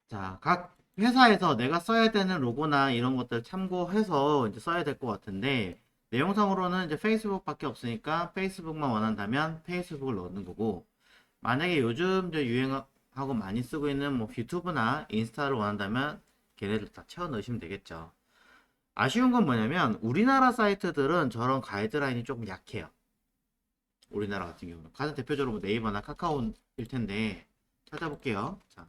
자, 각 회사에서 내가 써야 되는 로고나 이런 것들 참고해서 이제 써야 될 것 같은데, 내용상으로는 이제 페이스북밖에 없으니까 페이스북만 원한다면 페이스북을 넣는 거고, 만약에 요즘 이제 유행하고 많이 쓰고 있는 뭐 유튜브나 인스타를 원한다면 걔네들 다 채워 넣으시면 되겠죠. 아쉬운 건 뭐냐면 우리나라 사이트들은 저런 가이드라인이 조금 약해요. 우리나라 같은 경우는 가장 대표적으로 뭐 네이버나 카카오일 텐데 찾아볼게요. 자,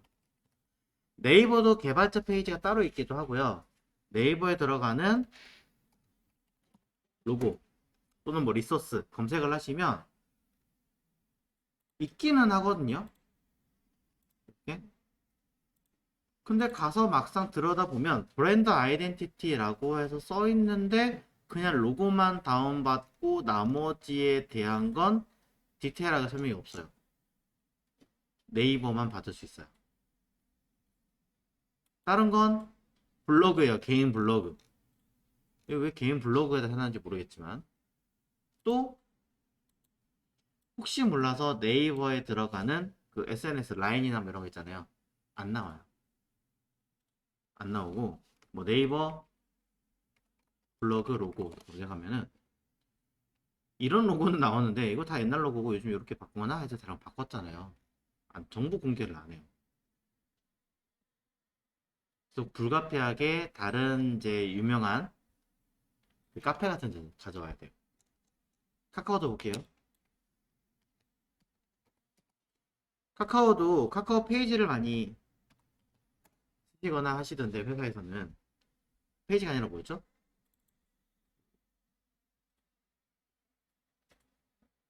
네이버도 개발자 페이지가 따로 있기도 하고요. 네이버에 들어가는 로고 또는 뭐 리소스 검색을 하시면 있기는 하거든요. 이렇게. 근데 가서 막상 들여다보면 브랜드 아이덴티티라고 해서 써 있는데 그냥 로고만 다운받고 나머지에 대한 건 디테일하게 설명이 없어요. 네이버만 받을 수 있어요. 다른 건 블로그예요. 개인 블로그. 왜 개인 블로그에다 해놨는지 모르겠지만 또 혹시 몰라서 네이버에 들어가는 그 SNS 라인이나 뭐 이런 거 있잖아요. 안 나와요. 안 나오고 뭐 네이버 블로그 로고 검색하면은 이런 로고는 나오는데 이거 다 옛날 로고고 요즘 이렇게 바꾸거나 해서 저랑 바꿨잖아요. 정보 공개를 안 해요. 그래서 불가피하게 다른 이제 유명한 그 카페 같은 데 가져와야 돼요. 카카오도 볼게요. 카카오도 카카오 페이지를 많이 쓰시거나 하시던데 회사에서는 페이지가 아니라 뭐였죠?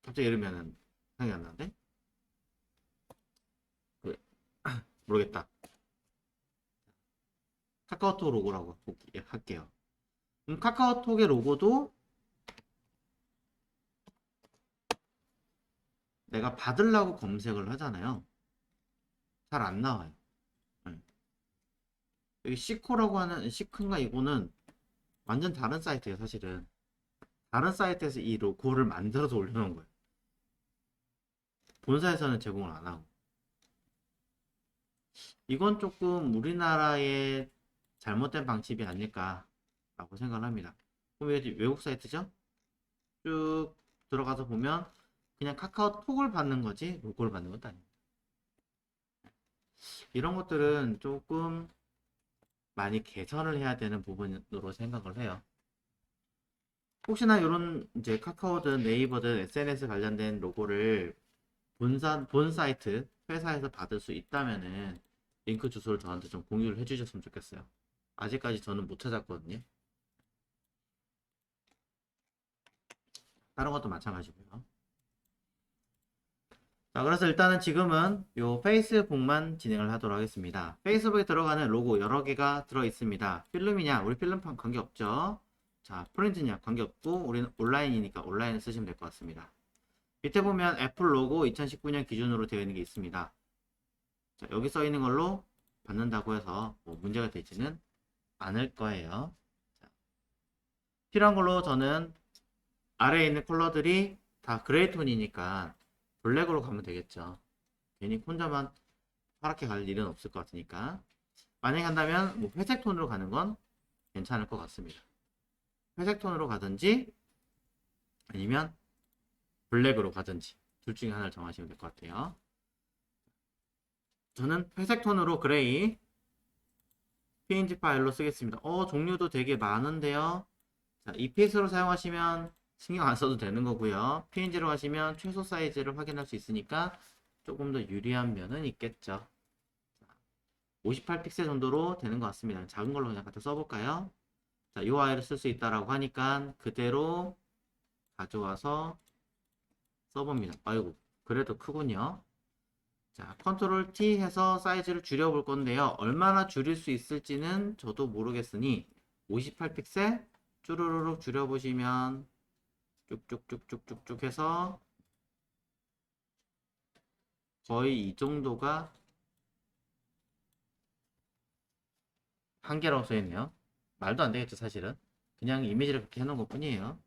갑자기 이러면은 생각이 안 나는데? 그, 모르겠다. 카카오톡 로고라고 할게요. 카카오톡의 로고도 내가 받으려고 검색을 하잖아요. 잘 안 나와요. 네. 여기 시코라고 하는 시크인가 이거는 완전 다른 사이트예요, 사실은. 다른 사이트에서 이 로고를 만들어서 올려놓은 거예요. 본사에서는 제공을 안 하고. 이건 조금 우리나라의 잘못된 방침이 아닐까라고 생각을 합니다. 그럼 이게 외국 사이트죠? 쭉 들어가서 보면 그냥 카카오톡을 받는 거지 로고를 받는 것도 아니에요. 이런 것들은 조금 많이 개선을 해야 되는 부분으로 생각을 해요. 혹시나 이런 이제 카카오든 네이버든 SNS 관련된 로고를 본 사이트 회사에서 받을 수 있다면은 링크 주소를 저한테 좀 공유를 해주셨으면 좋겠어요. 아직까지 저는 못 찾았거든요. 다른 것도 마찬가지고요. 자, 그래서 일단은 지금은 요 페이스북만 진행을 하도록 하겠습니다. 페이스북에 들어가는 로고 여러 개가 들어 있습니다. 필름이냐? 우리 필름판 관계없죠. 자, 프린트냐? 관계없고 우리는 온라인이니까 온라인을 쓰시면 될 것 같습니다. 밑에 보면 애플 로고 2019년 기준으로 되어 있는 게 있습니다. 자, 여기 써 있는 걸로 받는다고 해서 뭐 문제가 되지는 않을 거예요. 자, 필요한 걸로 저는 아래에 있는 컬러들이 다 그레이 톤이니까 블랙으로 가면 되겠죠. 괜히 혼자만 파랗게 갈 일은 없을 것 같으니까. 만약에 한다면 뭐 회색 톤으로 가는 건 괜찮을 것 같습니다. 회색 톤으로 가든지 아니면 블랙으로 가든지 둘 중에 하나를 정하시면 될 것 같아요. 저는 회색 톤으로 그레이 PNG 파일로 쓰겠습니다. 종류도 되게 많은데요. 자, EPS로 사용하시면 신경 안 써도 되는 거고요. PNG로 하시면 최소 사이즈를 확인할 수 있으니까 조금 더 유리한 면은 있겠죠. 58픽셀 정도로 되는 것 같습니다. 작은 걸로 그냥 갖다 써볼까요? 자, UI를 쓸 수 있다라고 하니까 그대로 가져와서 써봅니다. 아이고, 그래도 크군요. 자, 컨트롤 T 해서 사이즈를 줄여볼 건데요. 얼마나 줄일 수 있을지는 저도 모르겠으니 58픽셀 쭈루루룩 줄여보시면 쭉쭉쭉쭉쭉쭉 해서 거의 이 정도가 한계라고 써있네요. 말도 안 되겠죠, 사실은. 그냥 이미지를 그렇게 해놓은 것 뿐이에요.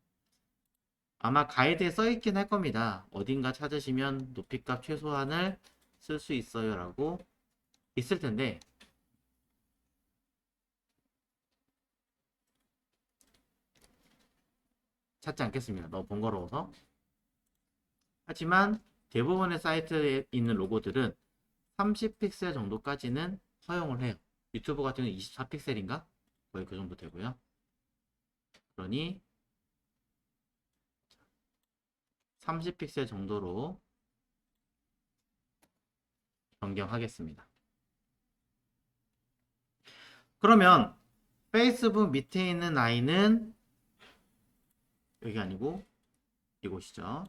아마 가이드에 써있긴 할 겁니다. 어딘가 찾으시면 높이값 최소한을 쓸 수 있어요 라고 있을 텐데 찾지 않겠습니다. 너무 번거로워서. 하지만 대부분의 사이트에 있는 로고들은 30픽셀 정도까지는 허용을 해요. 유튜브 같은 경우는 24픽셀인가? 거의 그 정도 되고요. 그러니 30픽셀 정도로 변경하겠습니다. 그러면 페이스북 밑에 있는 아이는 여기 아니고 이곳이죠.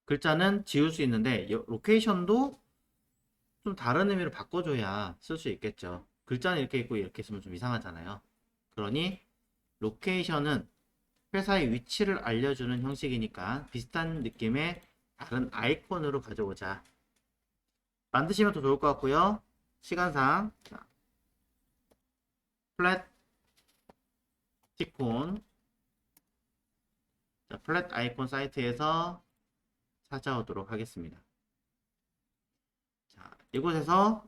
글자는 지울 수 있는데 로케이션도 좀 다른 의미로 바꿔줘야 쓸 수 있겠죠. 글자는 이렇게 있고 이렇게 있으면 좀 이상하잖아요. 그러니 로케이션은 회사의 위치를 알려주는 형식이니까 비슷한 느낌의 다른 아이콘으로 가져오자. 만드시면 더 좋을 것 같고요. 시간상 자, 플랫 티콘 자, 플랫 아이콘 사이트에서 찾아오도록 하겠습니다. 자, 이곳에서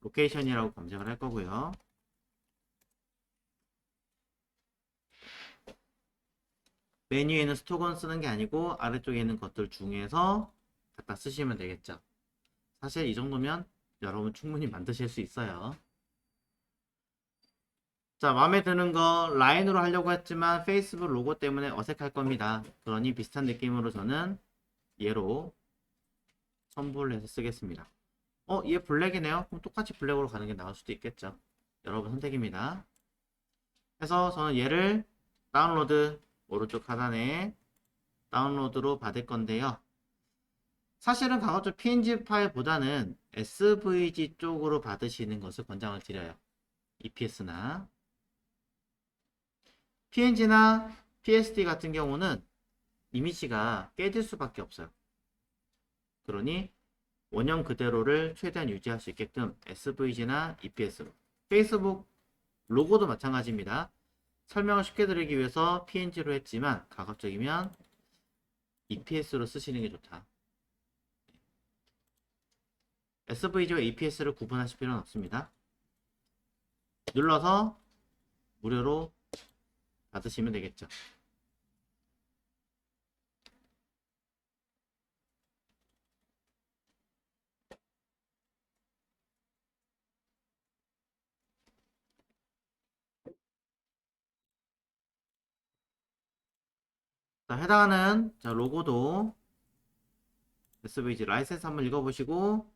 로케이션이라고 검색을 할 거고요. 메뉴에 있는 스톡은 쓰는 게 아니고 아래쪽에 있는 것들 중에서 갖다 쓰시면 되겠죠. 사실 이 정도면 여러분 충분히 만드실 수 있어요. 자, 마음에 드는 거 라인으로 하려고 했지만 페이스북 로고 때문에 어색할 겁니다. 그러니 비슷한 느낌으로 저는 얘로 첨부를 해서 쓰겠습니다. 얘 블랙이네요. 그럼 똑같이 블랙으로 가는 게 나을 수도 있겠죠. 여러분 선택입니다. 그래서 저는 얘를 다운로드 오른쪽 하단에 다운로드로 받을 건데요. 사실은 가급적 PNG 파일보다는 SVG 쪽으로 받으시는 것을 권장을 드려요. EPS나 PNG나 PSD 같은 경우는 이미지가 깨질 수밖에 없어요. 그러니 원형 그대로를 최대한 유지할 수 있게끔 SVG나 EPS로. 페이스북 로고도 마찬가지입니다. 설명을 쉽게 드리기 위해서 PNG로 했지만 가급적이면 EPS로 쓰시는 게 좋다. SVG와 EPS를 구분하실 필요는 없습니다. 눌러서 무료로 받으시면 되겠죠. 자, 해당하는 로고도 SVG 라이센스 한번 읽어보시고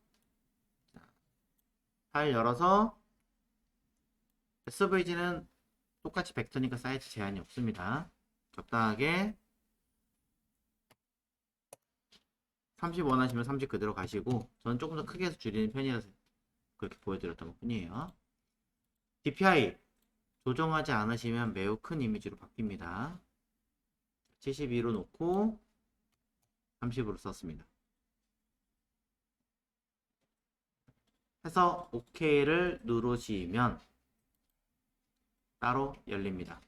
파일 열어서 SVG는 똑같이 벡터니까 사이즈 제한이 없습니다. 적당하게 30 원하시면 30 그대로 가시고 저는 조금 더 크게 해서 줄이는 편이라서 그렇게 보여드렸던 것 뿐이에요. DPI 조정하지 않으시면 매우 큰 이미지로 바뀝니다. 72로 놓고 30으로 썼습니다. 해서 OK를 누르시면 따로 열립니다.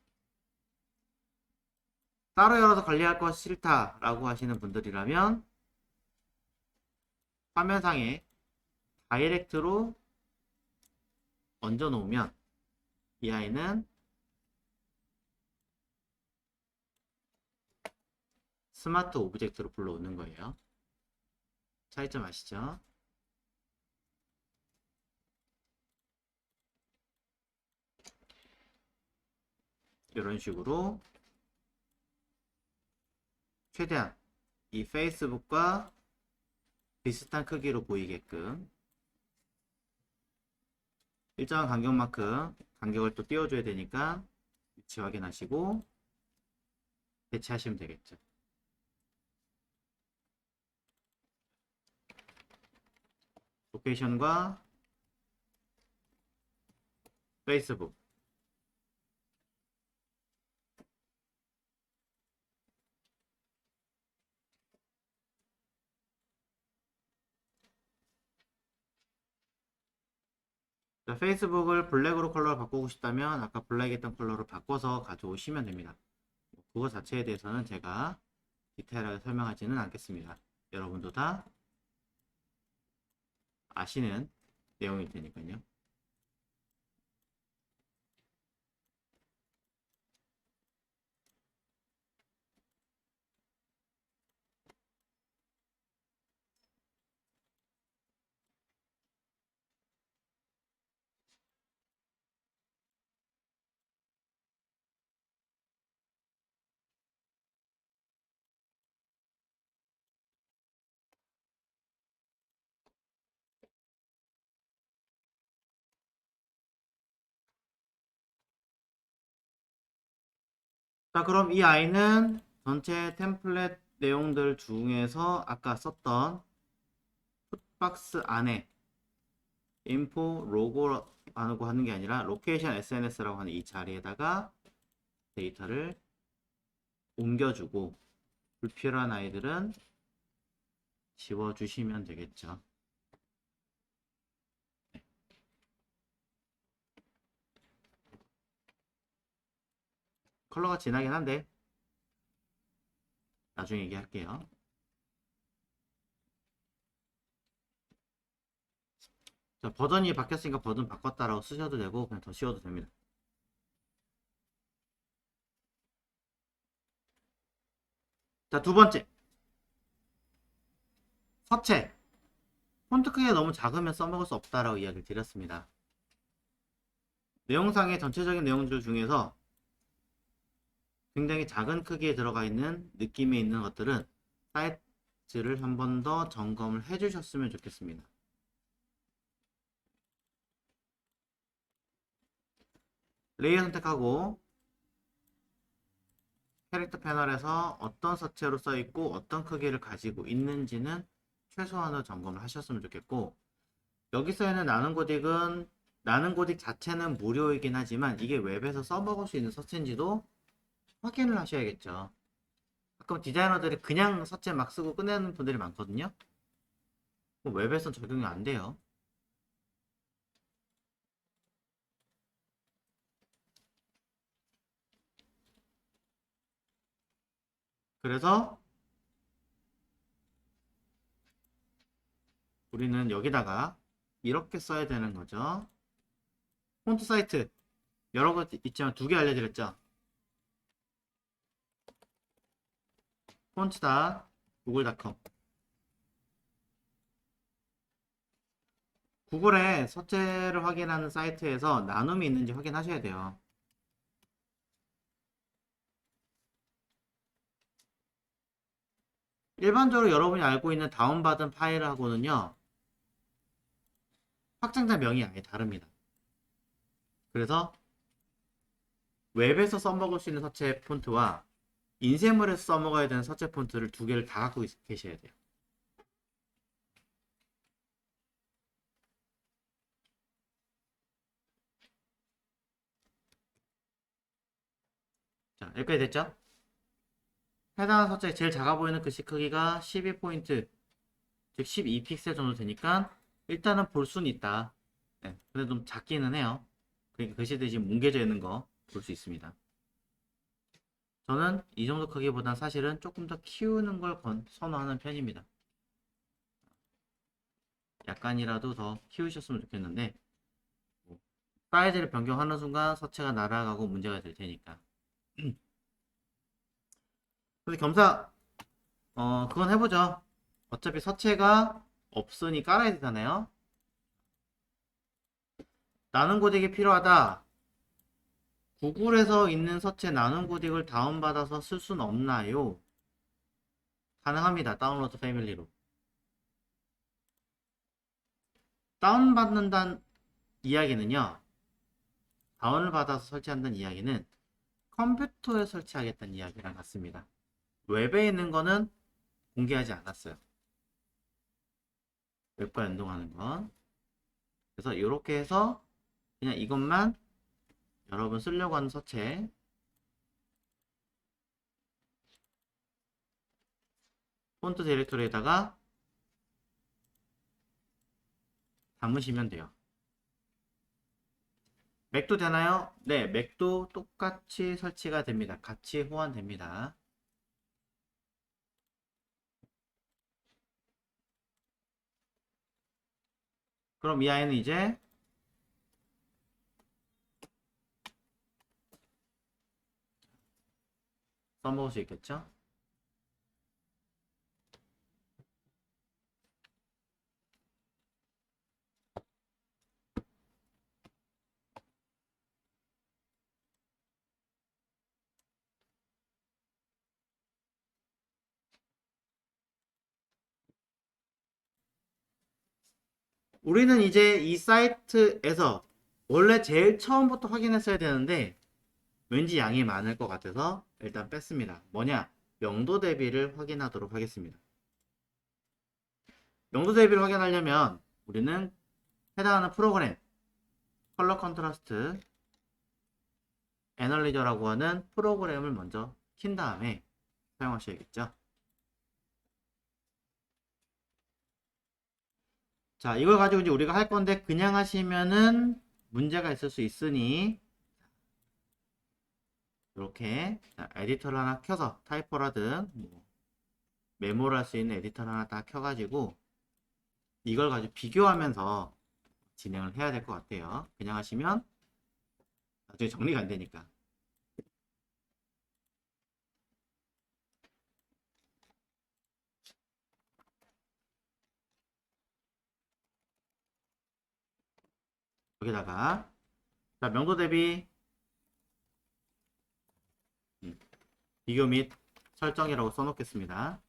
따로 열어서 관리할 것 싫다라고 하시는 분들이라면 화면상에 다이렉트로 얹어 놓으면 이 아이는 스마트 오브젝트로 불러오는 거예요. 차이점 아시죠? 이런 식으로 최대한 이 페이스북과 비슷한 크기로 보이게끔 일정한 간격만큼 간격을 또 띄워줘야 되니까 위치 확인하시고 배치하시면 되겠죠. 로케이션과 페이스북 자, 페이스북을 블랙으로 컬러를 바꾸고 싶다면 아까 블랙했던 컬러로 바꿔서 가져오시면 됩니다. 그거 자체에 대해서는 제가 디테일하게 설명하지는 않겠습니다. 여러분도 다 아시는 내용이 되니까요. 자, 그럼 이 아이는 전체 템플릿 내용들 중에서 아까 썼던 풋박스 안에 인포 로고라고 하는 게 아니라 로케이션 SNS라고 하는 이 자리에다가 데이터를 옮겨주고 불필요한 아이들은 지워주시면 되겠죠. 컬러가 진하긴 한데 나중에 얘기할게요. 자, 버전이 바뀌었으니까 버전 바꿨다라고 쓰셔도 되고 그냥 더 씌워도 됩니다. 자, 두 번째 서체. 폰트 크기가 너무 작으면 써먹을 수 없다라고 이야기를 드렸습니다. 내용상의 전체적인 내용들 중에서 굉장히 작은 크기에 들어가 있는 느낌에 있는 것들은 사이즈를 한 번 더 점검을 해주셨으면 좋겠습니다. 레이어 선택하고 캐릭터 패널에서 어떤 서체로 써있고 어떤 크기를 가지고 있는지는 최소한으로 점검을 하셨으면 좋겠고, 여기 써있는 나는 고딕 자체는 무료이긴 하지만 이게 웹에서 써먹을 수 있는 서체인지도 확인을 하셔야겠죠. 가끔 디자이너들이 그냥 서체 막 쓰고 끝내는 분들이 많거든요. 웹에선 적용이 안 돼요. 그래서 우리는 여기다가 이렇게 써야 되는 거죠. 폰트 사이트 여러 개 있지만 두 개 알려드렸죠. 폰트다 구글닷컴. 구글에 서체를 확인하는 사이트에서 나눔이 있는지 확인하셔야 돼요. 일반적으로 여러분이 알고 있는 다운받은 파일하고는요, 확장자 명이 아예 다릅니다. 그래서 웹에서 써먹을 수 있는 서체 폰트와 인쇄물에서 써먹어야 되는 서체 폰트를 두 개를 다 갖고 계셔야 돼요. 자, 여기까지 됐죠? 해당 서체의 제일 작아 보이는 글씨 크기가 12포인트, 즉 12픽셀 정도 되니까 일단은 볼 수는 있다. 네, 근데 좀 작기는 해요. 그러니까 글씨들이 지금 뭉개져 있는 거 볼 수 있습니다. 저는 이 정도 크기보단 사실은 조금 더 키우는 걸 선호하는 편입니다. 약간이라도 더 키우셨으면 좋겠는데 사이즈를 변경하는 순간 서체가 날아가고 문제가 될 테니까. 근데 겸사 그건 해보죠. 어차피 서체가 없으니 깔아야 되잖아요. 나눔 고딕이 필요하다. 구글에서 있는 서체 나눔 고딕을 다운받아서 쓸 수는 없나요? 가능합니다. 다운로드 패밀리로. 다운받는다는 이야기는요. 다운을 받아서 설치한다는 이야기는 컴퓨터에 설치하겠다는 이야기랑 같습니다. 웹에 있는 거는 공개하지 않았어요. 웹과 연동하는 건. 그래서 이렇게 해서 그냥 이것만 여러분 쓰려고 하는 서체 폰트 디렉토리에다가 담으시면 돼요. 맥도 되나요? 네, 맥도 똑같이 설치가 됩니다. 같이 호환됩니다. 그럼 이 아이는 이제 써먹을 수 있겠죠? 우리는 이제 이 사이트에서 원래 제일 처음부터 확인했어야 되는데 왠지 양이 많을 것 같아서 일단 뺐습니다. 뭐냐? 명도 대비를 확인하도록 하겠습니다. 명도 대비를 확인하려면 우리는 해당하는 프로그램 컬러 컨트라스트 애널리저라고 하는 프로그램을 먼저 킨 다음에 사용하셔야겠죠. 자, 이걸 가지고 이제 우리가 할 건데 그냥 하시면은 문제가 있을 수 있으니 이렇게 에디터를 하나 켜서 타이퍼라든 뭐 메모를 할 수 있는 에디터를 하나 딱 켜가지고 이걸 가지고 비교하면서 진행을 해야 될 것 같아요. 그냥 하시면 나중에 정리가 안 되니까. 여기다가 자, 명도 대비 비교 및 설정이라고 써놓겠습니다.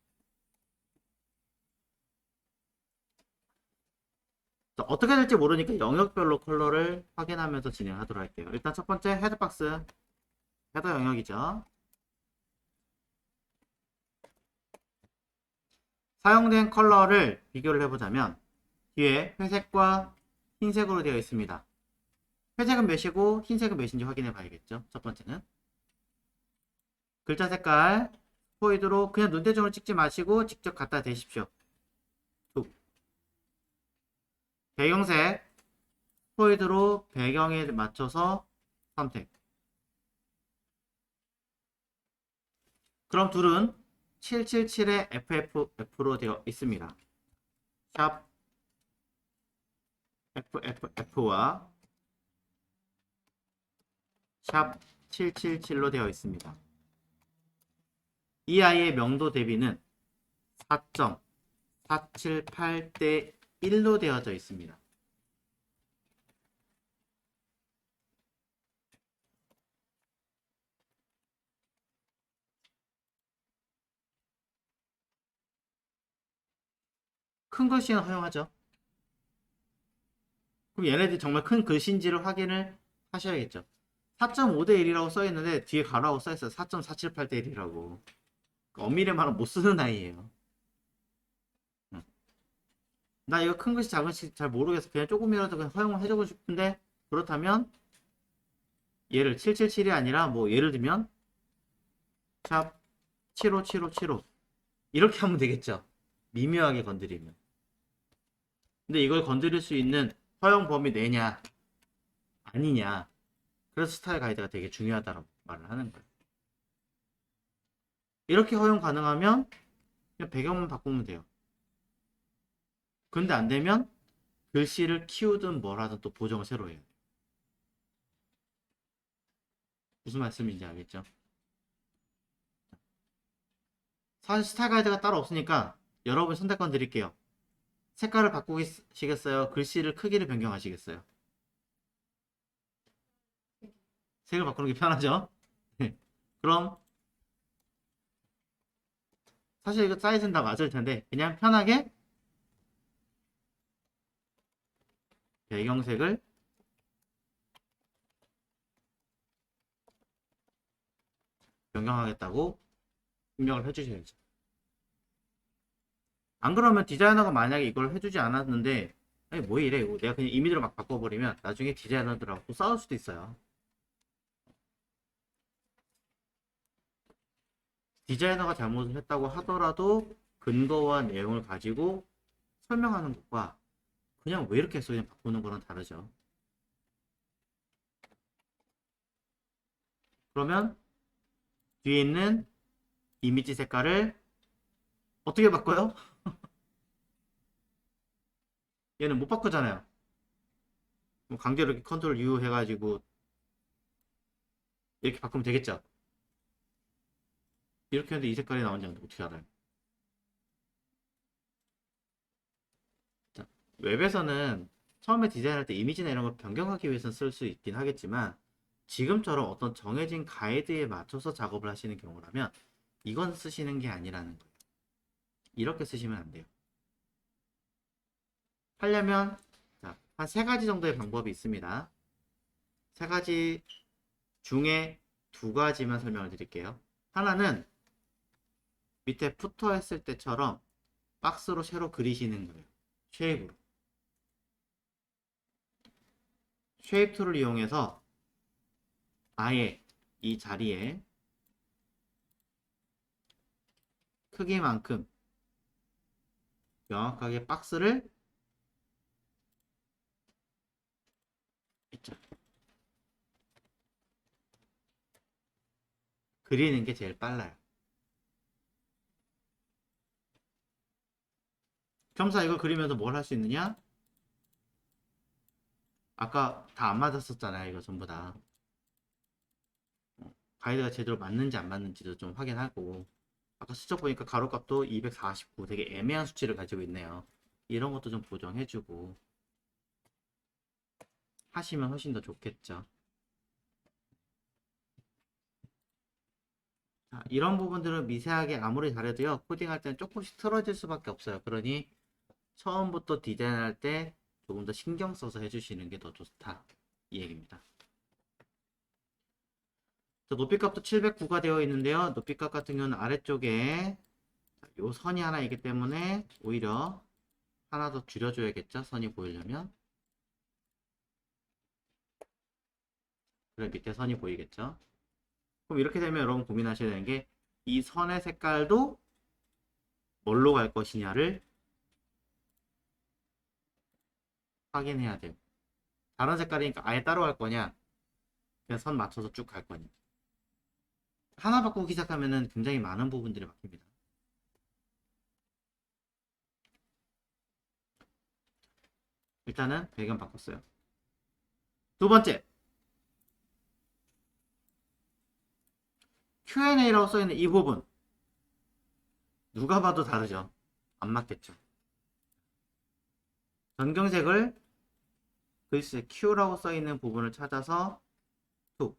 자, 어떻게 될지 모르니까 영역별로 컬러를 확인하면서 진행하도록 할게요. 일단 첫 번째 헤드박스 헤더 영역이죠. 사용된 컬러를 비교를 해보자면 뒤에 회색과 흰색으로 되어 있습니다. 회색은 몇이고 흰색은 몇인지 확인해 봐야겠죠. 첫 번째는 글자 색깔 포이드로 그냥 눈대중으로 찍지 마시고 직접 갖다 대십시오. 배경색 포이드로 배경에 맞춰서 선택. 그럼 둘은 777의 FFF로 되어 있습니다. 샵 FFF와 샵 777로 되어 있습니다. 이 아이의 명도 대비는 4.478대 1로 되어져 있습니다. 큰 글씨는 허용하죠. 그럼 얘네들이 정말 큰 글씨인지를 확인을 하셔야겠죠. 4.5대 1이라고 써있는데 뒤에 가로하고 써있어요. 4.478대 1이라고. 엄밀히 말하면 못 쓰는 아이예요. 나 이거 큰 글씨 작은 글씨 잘 모르겠어. 그냥 조금이라도 그냥 허용을 해주고 싶은데 그렇다면 얘를 777이 아니라 뭐 예를 들면 샵 75757호 이렇게 하면 되겠죠. 미묘하게 건드리면. 근데 이걸 건드릴 수 있는 허용 범위 내냐 아니냐. 그래서 스타일 가이드가 되게 중요하다고 말을 하는 거예요. 이렇게 허용 가능하면 그냥 배경만 바꾸면 돼요. 근데 안 되면 글씨를 키우든 뭘 하든 또 보정을 새로 해요. 무슨 말씀인지 알겠죠? 사실 스타일 가이드가 따로 없으니까 여러분 선택권 드릴게요. 색깔을 바꾸시겠어요? 글씨를 크기를 변경하시겠어요? 색을 바꾸는 게 편하죠? 그럼 사실 이거 사이즈는 다 맞을 텐데 그냥 편하게 배경색을 변경하겠다고 입력을 해주셔야죠. 안 그러면 디자이너가 만약에 이걸 해주지 않았는데 아니 뭐 이래 이거 내가 그냥 이미지로 막 바꿔버리면 나중에 디자이너들하고 또 싸울 수도 있어요. 디자이너가 잘못을 했다고 하더라도 근거와 내용을 가지고 설명하는 것과 그냥 왜 이렇게 해서 그냥 바꾸는 거랑 다르죠. 그러면 뒤에 있는 이미지 색깔을 어떻게 바꿔요? 얘는 못 바꾸잖아요. 그럼 강제로 이렇게 컨트롤 U 해가지고 이렇게 바꾸면 되겠죠? 이렇게 하는데 이 색깔이 나온지 어떻게 알아요? 자, 웹에서는 처음에 디자인할 때 이미지나 이런 걸 변경하기 위해서 쓸 수 있긴 하겠지만 지금처럼 어떤 정해진 가이드에 맞춰서 작업을 하시는 경우라면 이건 쓰시는 게 아니라는 거예요. 이렇게 쓰시면 안 돼요. 하려면 한 세 가지 정도의 방법이 있습니다. 세 가지 중에 두 가지만 설명을 드릴게요. 하나는 밑에 푸터 했을 때처럼 박스로 새로 그리시는 거예요. 쉐입으로. 쉐입 툴을 이용해서 아예 이 자리에 크기만큼 명확하게 박스를 있죠. 그리는 게 제일 빨라요. 겸사 이걸 그리면서 뭘 할 수 있느냐? 아까 다 안 맞았었잖아요. 이거 전부 다. 가이드가 제대로 맞는지 안 맞는지도 좀 확인하고 아까 수적 보니까 가로값도 249 되게 애매한 수치를 가지고 있네요. 이런 것도 좀 보정해주고 하시면 훨씬 더 좋겠죠. 자, 이런 부분들은 미세하게 아무리 잘해도요 코딩할 때는 조금씩 틀어질 수밖에 없어요. 그러니 처음부터 디자인할 때 조금 더 신경 써서 해주시는 게 더 좋다 이 얘기입니다. 높이값도 709가 되어 있는데요. 높이값 같은 경우는 아래쪽에 요 선이 하나 있기 때문에 오히려 하나 더 줄여줘야겠죠. 선이 보이려면. 그래 밑에 선이 보이겠죠. 그럼 이렇게 되면 여러분 고민하셔야 되는 게 이 선의 색깔도 뭘로 갈 것이냐를 확인해야 돼요. 다른 색깔이니까 아예 따로 갈 거냐 그냥 선 맞춰서 쭉 갈 거냐. 하나 바꾸기 시작하면 굉장히 많은 부분들이 바뀝니다. 일단은 배경 바꿨어요. 두 번째 Q&A라고 써있는 이 부분 누가 봐도 다르죠. 안 맞겠죠. 전경색을 글씨 Q라고 써있는 부분을 찾아서 툭.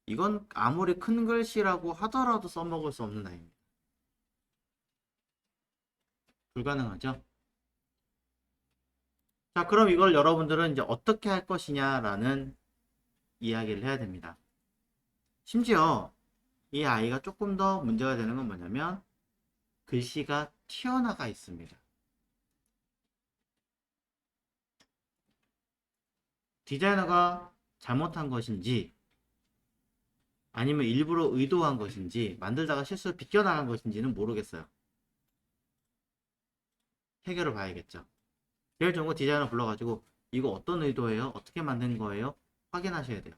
이건 아무리 큰 글씨라고 하더라도 써먹을 수 없는 라인입니다. 불가능하죠. 자, 그럼 이걸 여러분들은 이제 어떻게 할 것이냐라는 이야기를 해야 됩니다. 심지어 이 아이가 조금 더 문제가 되는 건 뭐냐면 글씨가 튀어나가 있습니다. 디자이너가 잘못한 것인지 아니면 일부러 의도한 것인지 만들다가 실수로 비껴나간 것인지는 모르겠어요. 해결을 봐야겠죠. 제일 좋은 거 디자이너 불러가지고 이거 어떤 의도예요? 어떻게 만든 거예요? 확인하셔야 돼요.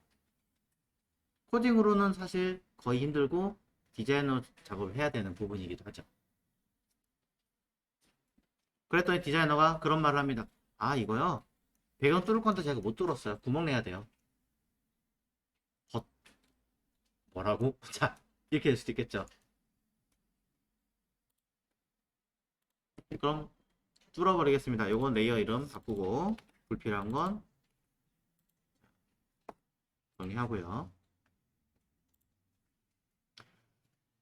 코딩으로는 사실 거의 힘들고 디자이너 작업을 해야 되는 부분이기도 하죠. 그랬더니 디자이너가 그런 말을 합니다. 아 이거요? 배경 뚫을 건데 제가 못 뚫었어요. 구멍 내야 돼요. 뭐라고? 자 이렇게 될 수도 있겠죠. 그럼 뚫어버리겠습니다. 요건 레이어 이름 바꾸고 불필요한 건 정리하고요.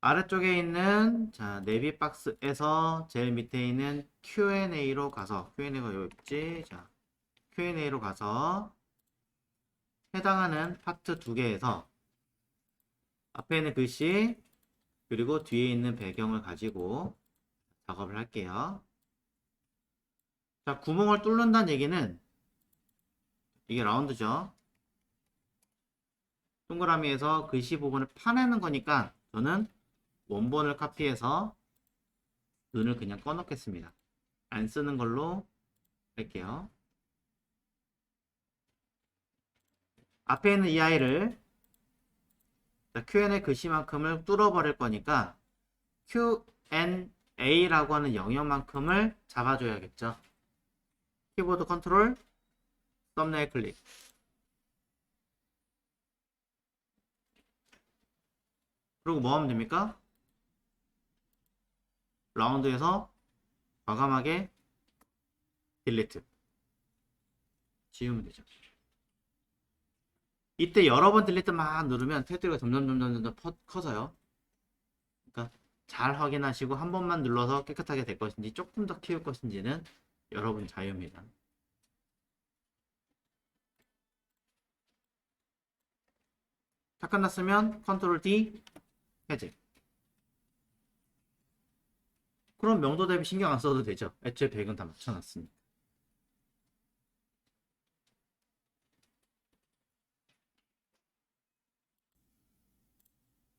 아래쪽에 있는 자 내비 박스에서 제일 밑에 있는 Q&A로 가서 Q&A가 여기 있지. 자 Q&A로 가서 해당하는 파트 두 개에서 앞에 있는 글씨 그리고 뒤에 있는 배경을 가지고 작업을 할게요. 자 구멍을 뚫는다는 얘기는 이게 라운드죠. 동그라미에서 글씨 부분을 파내는 거니까 저는 원본을 카피해서 눈을 그냥 꺼놓겠습니다. 안 쓰는 걸로 할게요. 앞에 있는 이 아이를 Q&A 글씨만큼을 뚫어버릴 거니까 Q&A라고 하는 영역만큼을 잡아줘야겠죠. 키보드 컨트롤 썸네일 클릭. 그리고 뭐 하면 됩니까? 라운드에서 과감하게 딜리트. 지우면 되죠. 이때 여러 번 딜리트 막 누르면 테두리가 점점 커져요. 그러니까 잘 확인하시고 한 번만 눌러서 깨끗하게 될 것인지 조금 더 키울 것인지는 여러분 자유입니다. 다 끝났으면 컨트롤 D 해제. 그럼 명도 대비 신경 안 써도 되죠. 애초에 배경 다 맞춰놨으니까.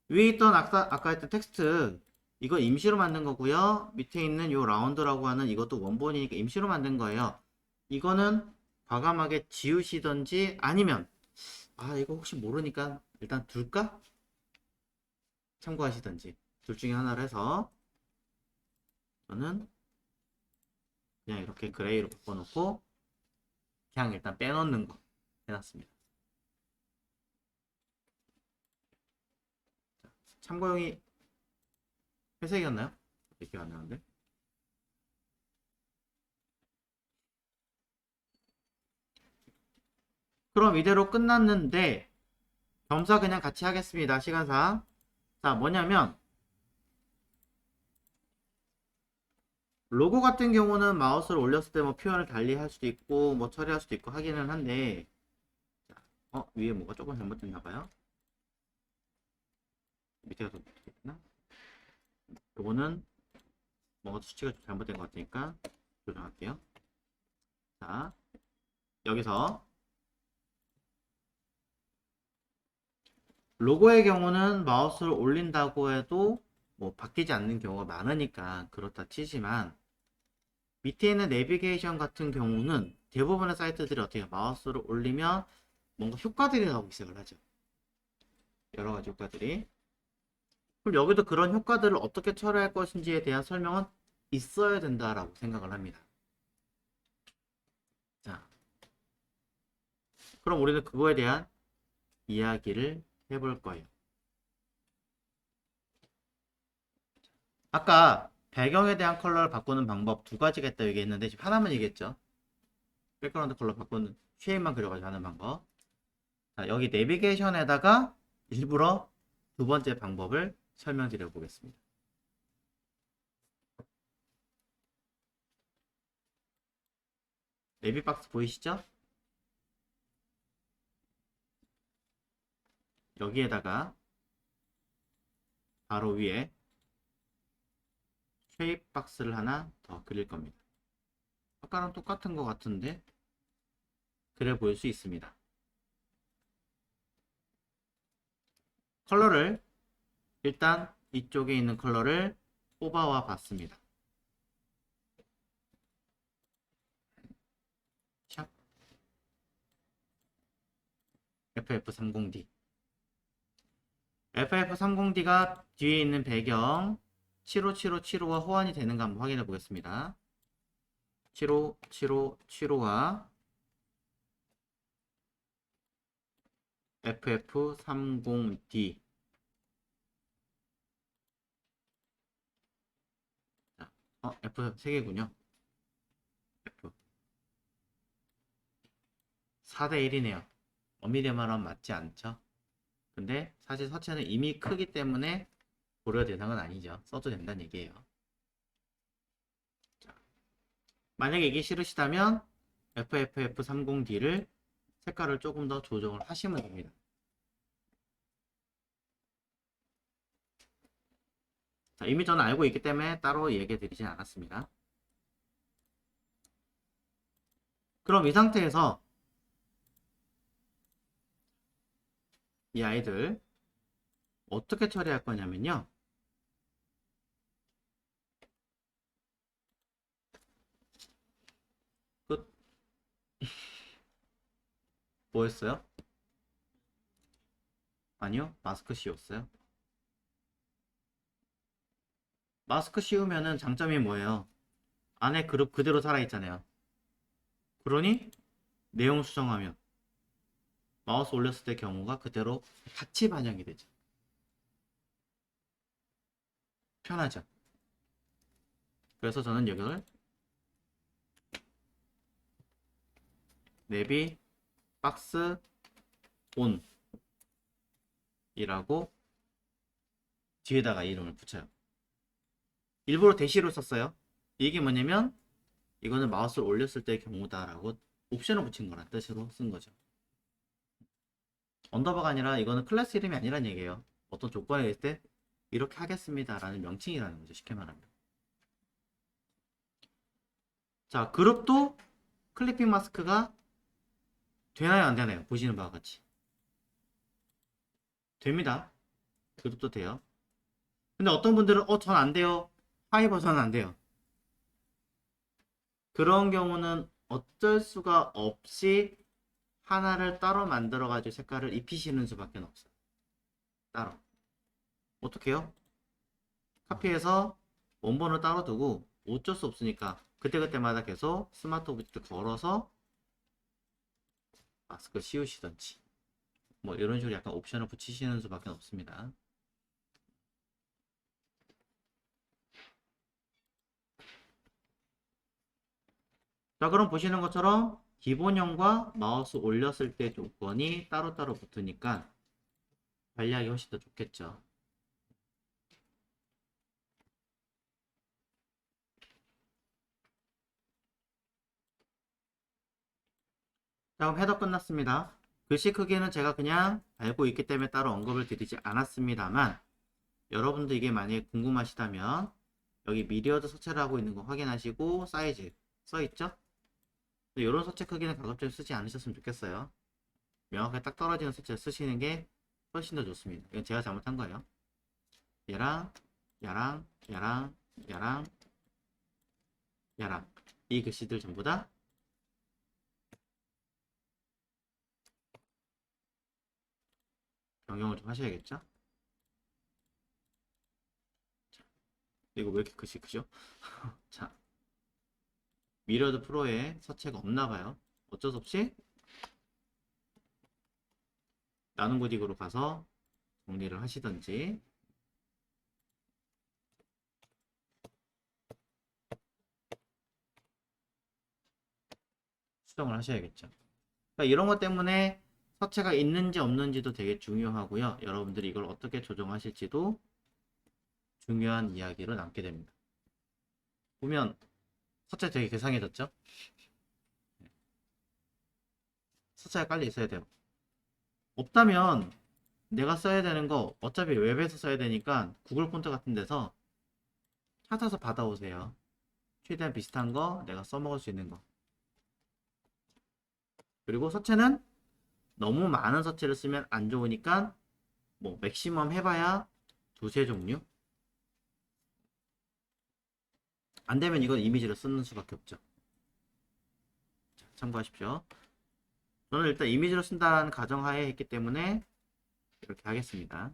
위에 있던 아까 했던 텍스트 이거 임시로 만든 거고요. 밑에 있는 요 라운드라고 하는 이것도 원본이니까 임시로 만든 거예요. 이거는 과감하게 지우시던지 아니면 이거 혹시 모르니까 일단 둘까? 참고하시던지 둘 중에 하나를 해서 저는 그냥 이렇게 그레이로 바꿔놓고 그냥 일단 빼놓는 거 해놨습니다. 참고용이 회색이었나요? 기억 안 나는데. 그럼 이대로 끝났는데 겸사 그냥 같이 하겠습니다. 시간상. 자, 뭐냐면 로고 같은 경우는 마우스를 올렸을 때 뭐 표현을 달리 할 수도 있고 뭐 처리할 수도 있고 하기는 한데 위에 뭐가 조금 잘못됐나 봐요. 밑에가 더 못됐나? 요거는 뭔가 수치가 좀 잘못된 것 같으니까 조정할게요. 자, 여기서 로고의 경우는 마우스를 올린다고 해도 뭐 바뀌지 않는 경우가 많으니까 그렇다 치지만 밑에 있는 내비게이션 같은 경우는 대부분의 사이트들이 어떻게 마우스를 올리면 뭔가 효과들이 나오기 시작을 하죠. 여러 가지 효과들이. 그럼 여기도 그런 효과들을 어떻게 처리할 것인지에 대한 설명은 있어야 된다라고 생각을 합니다. 자, 그럼 우리는 그거에 대한 이야기를 해볼 거예요. 아까 배경에 대한 컬러를 바꾸는 방법 두 가지가 있다 얘기했는데 지금 하나만 얘기했죠. 백그라운드 컬러 바꾸는 쉐입만 그려가지고 하는 방법. 자, 여기 내비게이션에다가 일부러 두 번째 방법을 설명드려 보겠습니다. 내비박스 보이시죠? 여기에다가 바로 위에 쉐입 박스를 하나 더 그릴 겁니다. 아까랑 똑같은 것 같은데 그래 보일 수 있습니다. 컬러를 일단 이쪽에 있는 컬러를 뽑아와 봤습니다. 샵 FF30D FF30D가 뒤에 있는 배경 75757호와 호환이 되는가 한번 확인해 보겠습니다. 75757호와 FF30D F 3개군요. F 4대1이네요. 엄밀히 말하면 맞지 않죠. 근데 사실 서체는 이미 크기 때문에 고려 대상은 아니죠. 써도 된다는 얘기예요. 자, 만약에 이게 싫으시다면 FFF30D를 색깔을 조금 더 조정을 하시면 됩니다. 자, 이미 저는 알고 있기 때문에 따로 얘기해 드리진 않았습니다. 그럼 이 상태에서 이 아이들 어떻게 처리할 거냐면요. 끝. 뭐 했어요? 아니요. 마스크 씌웠어요. 마스크 씌우면은 장점이 뭐예요? 안에 그룹 그대로 살아있잖아요. 그러니 내용 수정하면 마우스 올렸을 때 경우가 그대로 같이 반영이 되죠. 편하죠. 그래서 저는 여기를 내비 박스 온 이라고 뒤에다가 이름을 붙여요. 일부러 대시로 썼어요. 이게 뭐냐면 이거는 마우스를 올렸을 때의 경우다라고 옵션을 붙인 거란 뜻으로 쓴 거죠. 언더바가 아니라 이거는 클래스 이름이 아니란 얘기예요. 어떤 조건에 있을 때 이렇게 하겠습니다 라는 명칭이라는 거죠. 쉽게 말하면. 자, 그룹도 클리핑 마스크가 되나요 안 되나요? 보시는 바와 같이 됩니다. 그룹도 돼요. 근데 어떤 분들은 전 안 돼요. 파이버전은 안 돼요. 그런 경우는 어쩔 수가 없이 하나를 따로 만들어 가지고 색깔을 입히시는 수밖에 없어요. 따로. 어떻게 해요? 카피해서 원본을 따로 두고 어쩔 수 없으니까 그때그때마다 계속 스마트 오브젝트 걸어서 마스크를 씌우시던지 뭐 이런 식으로 약간 옵션을 붙이시는 수밖에 없습니다. 자, 그럼 보시는 것처럼 기본형과 마우스 올렸을 때 조건이 따로따로 붙으니까 관리하기 훨씬 더 좋겠죠. 자, 그럼 헤더 끝났습니다. 글씨 크기는 제가 그냥 알고 있기 때문에 따로 언급을 드리지 않았습니다만 여러분도 이게 만약에 궁금하시다면 여기 미디어드 서체를 하고 있는 거 확인하시고 사이즈 써있죠? 이런 서체 크기는 가급적 쓰지 않으셨으면 좋겠어요. 명확하게 딱 떨어지는 서체를 쓰시는 게 훨씬 더 좋습니다. 이건 제가 잘못한 거예요. 얘랑 얘랑 얘랑 얘랑 얘랑 이 글씨들 전부 다 변경을 좀 하셔야겠죠? 자, 이거 왜 이렇게 글씨 크죠? 자, 미러드 프로에 서체가 없나봐요. 어쩔 수 없이 나눔 고딕으로 가서 정리를 하시던지 수정을 하셔야겠죠. 그러니까 이런 것 때문에 서체가 있는지 없는지도 되게 중요하고요. 여러분들이 이걸 어떻게 조정하실지도 중요한 이야기로 남게 됩니다. 보면 서체 되게 개상해졌죠? 서체가 깔려 있어야 돼요. 없다면 내가 써야 되는 거 어차피 웹에서 써야 되니까 구글 폰트 같은 데서 찾아서 받아오세요. 최대한 비슷한 거 내가 써먹을 수 있는 거. 그리고 서체는 너무 많은 서체를 쓰면 안 좋으니까 뭐 맥시멈 해봐야 두세 종류. 안 되면 이건 이미지를 쓰는 수밖에 없죠. 자, 참고하십시오. 저는 일단 이미지로 쓴다는 가정하에 했기 때문에 이렇게 하겠습니다.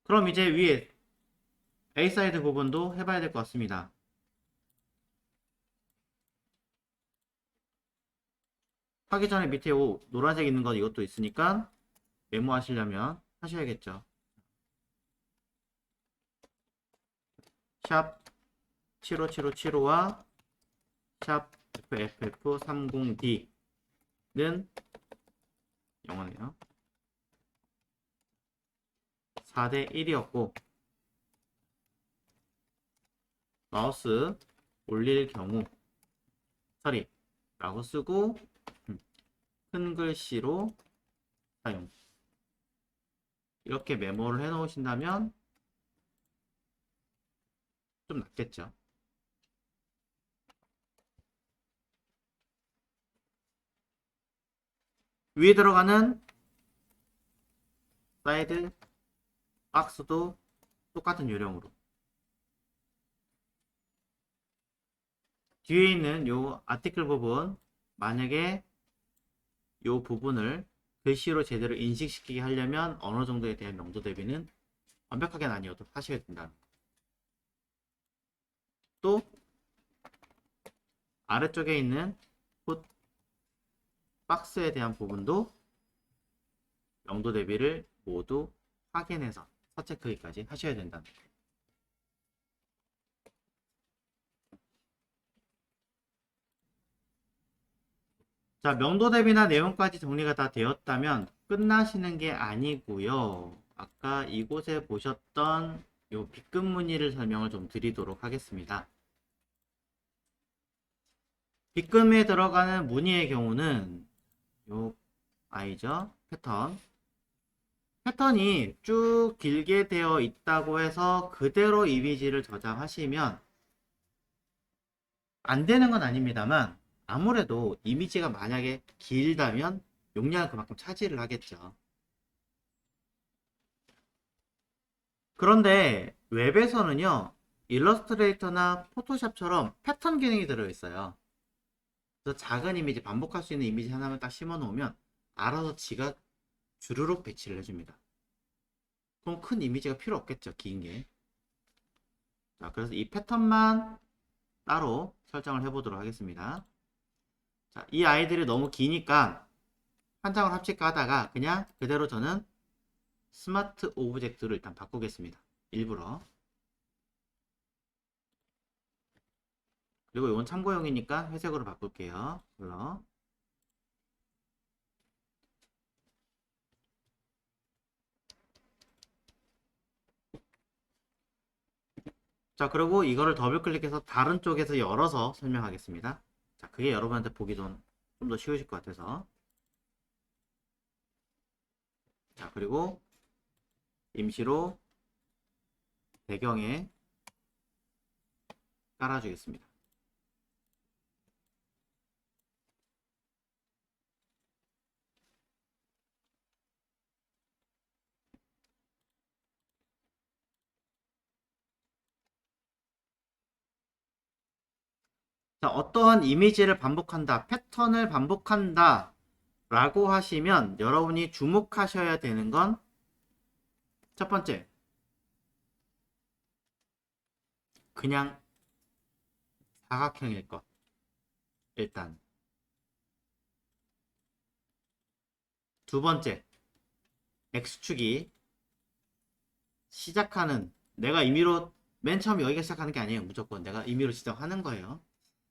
그럼 이제 위에 A사이드 부분도 해봐야 될 것 같습니다. 하기 전에 밑에 노란색 있는 거 이것도 있으니까 메모하시려면 하셔야겠죠. 샵 75757와 샵 FFF30D는 영어네요. 4대 1이었고 마우스 올릴 경우 처리라고 쓰고 큰 글씨로 사용 이렇게 메모를 해 놓으신다면 좀 낫겠죠. 위에 들어가는 사이드 박스도 똑같은 요령으로 뒤에 있는 요 아티클 부분 만약에 요 부분을 글씨로 제대로 인식시키게 하려면 어느 정도에 대한 명도 대비는 완벽하게는 아니어도 하셔야 된다. 또 아래쪽에 있는 콧 박스에 대한 부분도 명도 대비를 모두 확인해서 서체크기까지 하셔야 된다. 자, 명도 대비나 내용까지 정리가 다 되었다면 끝나시는 게 아니고요. 아까 이곳에 보셨던 요 B급 무늬를 설명을 좀 드리도록 하겠습니다. B급에 들어가는 무늬의 경우는 요 아이죠. 패턴이 쭉 길게 되어 있다고 해서 그대로 이미지를 저장하시면 안 되는 건 아닙니다만 아무래도 이미지가 만약에 길다면 용량을 그만큼 차지를 하겠죠. 그런데 웹에서는요, 일러스트레이터나 포토샵처럼 패턴 기능이 들어있어요. 그래서 작은 이미지, 반복할 수 있는 이미지 하나만 딱 심어 놓으면 알아서 지가 주르륵 배치를 해줍니다. 그럼 큰 이미지가 필요 없겠죠, 긴 게. 자, 그래서 이 패턴만 따로 설정을 해보도록 하겠습니다. 자, 이 아이들이 너무 기니까 한 장을 합칠까 하다가 그냥 그대로 저는 스마트 오브젝트를 일단 바꾸겠습니다. 일부러. 그리고 이건 참고용이니까 회색으로 바꿀게요. 컬러. 자, 그리고 이거를 더블 클릭해서 다른 쪽에서 열어서 설명하겠습니다. 자, 그게 여러분한테 보기 좀 더 쉬우실 것 같아서. 자, 그리고 임시로 배경에 깔아주겠습니다. 자, 어떠한 이미지를 반복한다, 패턴을 반복한다 라고 하시면 여러분이 주목하셔야 되는 건 첫 번째, 그냥 사각형일 것. 일단. 두 번째, X축이 시작하는, 내가 임의로 맨 처음 여기가 시작하는 게 아니에요. 무조건 내가 임의로 시작하는 거예요.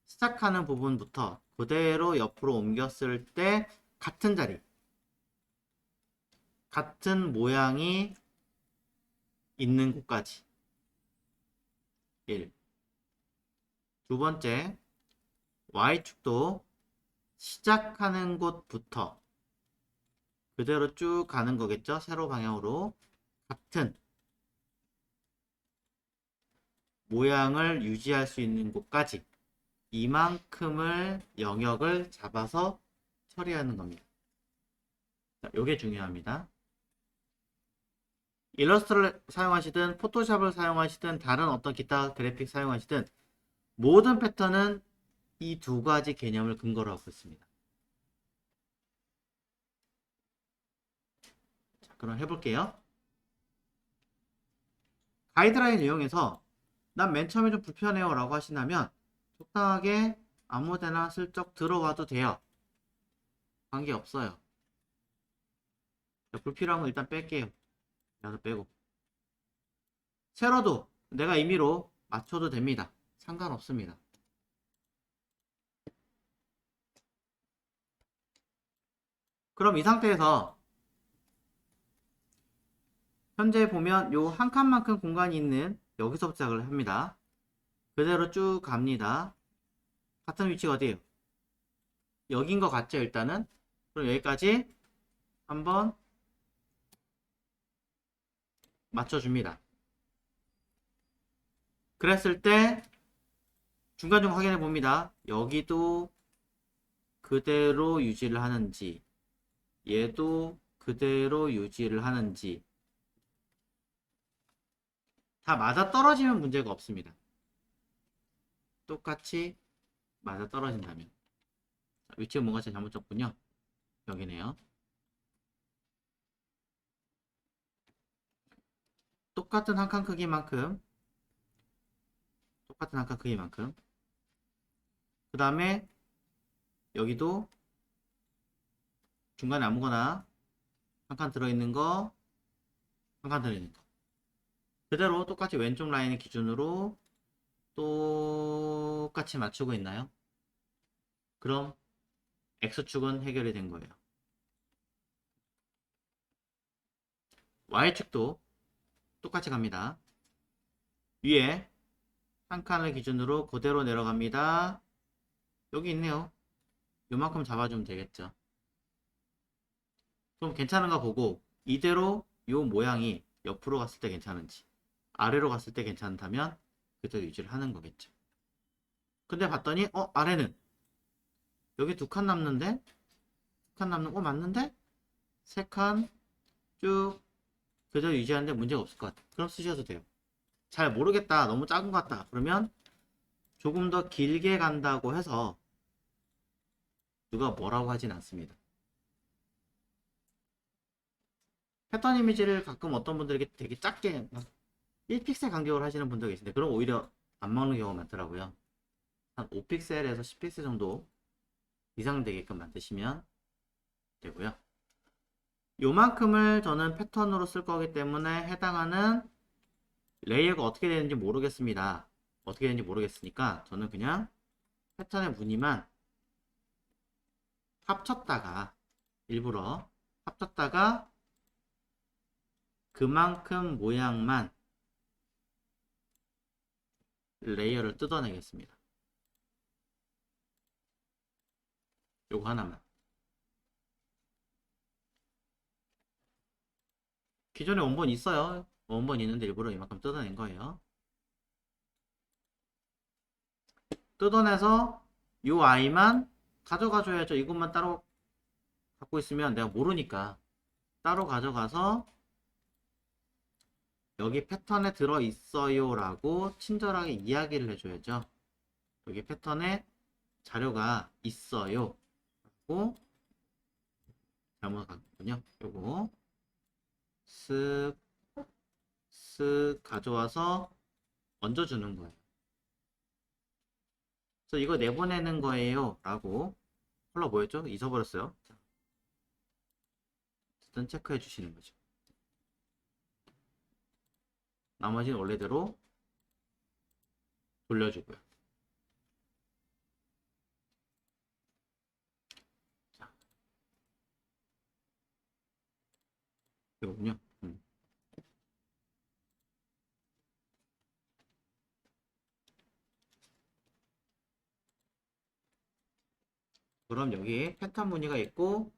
시작하는 부분부터 그대로 옆으로 옮겼을 때 같은 자리, 같은 모양이 있는 곳까지. 1. 두 번째, Y축도 시작하는 곳부터 그대로 쭉 가는 거겠죠? 세로 방향으로 같은 모양을 유지할 수 있는 곳까지 이만큼을 영역을 잡아서 처리하는 겁니다. 자, 요게 중요합니다. 일러스트를 사용하시든 포토샵을 사용하시든 다른 어떤 기타 그래픽 사용하시든 모든 패턴은 이 두 가지 개념을 근거로 하고 있습니다. 자, 그럼 해볼게요. 가이드라인 이용해서 난 맨 처음에 좀 불편해요 라고 하신다면 적당하게 아무데나 슬쩍 들어와도 돼요. 관계없어요. 불필요한 거 일단 뺄게요. 나도 빼고. 세로도 내가 임의로 맞춰도 됩니다. 상관없습니다. 그럼 이 상태에서 현재 보면 요 한 칸만큼 공간이 있는 여기서 시작을 합니다. 그대로 쭉 갑니다. 같은 위치가 어디예요? 여긴 것 같죠, 일단은? 그럼 여기까지 한번 맞춰줍니다. 그랬을 때 중간중간 확인해 봅니다. 여기도 그대로 유지를 하는지, 얘도 그대로 유지를 하는지, 다 맞아 떨어지면 문제가 없습니다. 똑같이 맞아 떨어진다면. 위치가 뭔가 잘못 졌군요. 여기네요. 똑같은 한 칸 크기만큼 똑같은 한 칸 크기만큼. 그 다음에 여기도 중간에 아무거나 한 칸 들어있는 거, 한 칸 들어있는 거. 그대로 똑같이 왼쪽 라인을 기준으로 똑같이 맞추고 있나요? 그럼 X축은 해결이 된 거예요. Y축도 똑같이 갑니다. 위에 한 칸을 기준으로 그대로 내려갑니다. 여기 있네요. 요만큼 잡아주면 되겠죠. 그럼 괜찮은가 보고 이대로 요 모양이 옆으로 갔을 때 괜찮은지 아래로 갔을 때 괜찮다면 그대로 유지를 하는 거겠죠. 근데 봤더니 아래는 여기 두 칸 남는데 두 칸 남는 거 맞는데 세 칸 쭉 그대로 유지하는데 문제가 없을 것 같아. 그럼 쓰셔도 돼요. 잘 모르겠다, 너무 작은 것 같다 그러면 조금 더 길게 간다고 해서 누가 뭐라고 하진 않습니다. 패턴 이미지를 가끔 어떤 분들에게 되게 작게 1픽셀 간격으로 하시는 분도 계신데 그럼 오히려 안 먹는 경우가 많더라고요. 한 5픽셀에서 10픽셀 정도 이상 되게끔 만드시면 되고요. 요만큼을 저는 패턴으로 쓸 거기 때문에 해당하는 레이어가 어떻게 되는지 모르겠습니다. 어떻게 되는지 모르겠으니까 저는 그냥 패턴의 무늬만 합쳤다가 일부러 합쳤다가 그만큼 모양만 레이어를 뜯어내겠습니다. 요거 하나만. 기존에 원본 있어요. 원본 있는데 일부러 이만큼 뜯어낸 거예요. 뜯어내서 요 아이만 가져가줘야죠. 이것만 따로 갖고 있으면 내가 모르니까 따로 가져가서 여기 패턴에 들어있어요 라고 친절하게 이야기를 해줘야죠. 여기 패턴에 자료가 있어요 라고 잘못 갔군요. 요거 쓱 쓱 가져와서 얹어주는 거예요. 그래서 이거 내보내는 거예요 라고 컬러 뭐였죠? 잊어버렸어요. 어쨌든 체크해 주시는 거죠. 나머지는 원래대로 돌려주고요. 자, 이거군요. 그럼 여기 패턴 무늬가 있고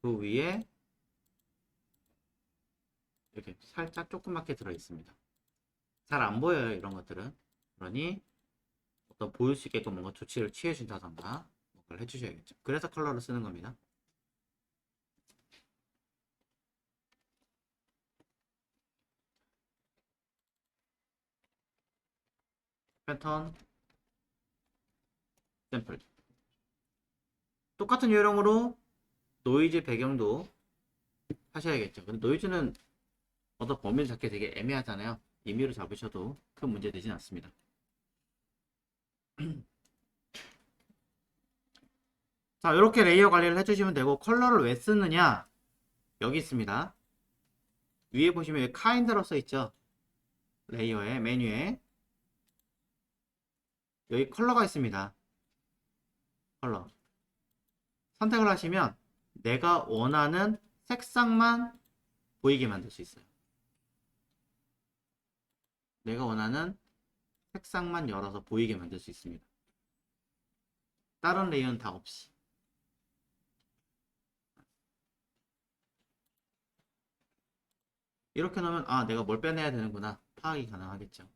그 위에 이렇게 살짝 조그맣게 들어 있습니다. 잘 안 보여요, 이런 것들은. 그러니 어떤 보일 수 있게끔 뭔가 조치를 취해 준다던가 뭔가를 해주셔야겠죠. 그래서 컬러를 쓰는 겁니다. 패턴 샘플. 똑같은 요령으로 노이즈 배경도 하셔야겠죠. 근데 노이즈는 어떤 범위를 잡기 되게 애매하잖아요. 임의로 잡으셔도 큰 문제 되진 않습니다. 자, 이렇게 레이어 관리를 해주시면 되고 컬러를 왜 쓰느냐? 여기 있습니다. 위에 보시면 여기 카인드라고 써있죠. 레이어에 메뉴에 여기 컬러가 있습니다. 컬러 선택을 하시면 내가 원하는 색상만 보이게 만들 수 있어요. 내가 원하는 색상만 열어서 보이게 만들 수 있습니다. 다른 레이어는 다 없이. 이렇게 놓으면 내가 뭘 빼내야 되는구나 파악이 가능하겠죠.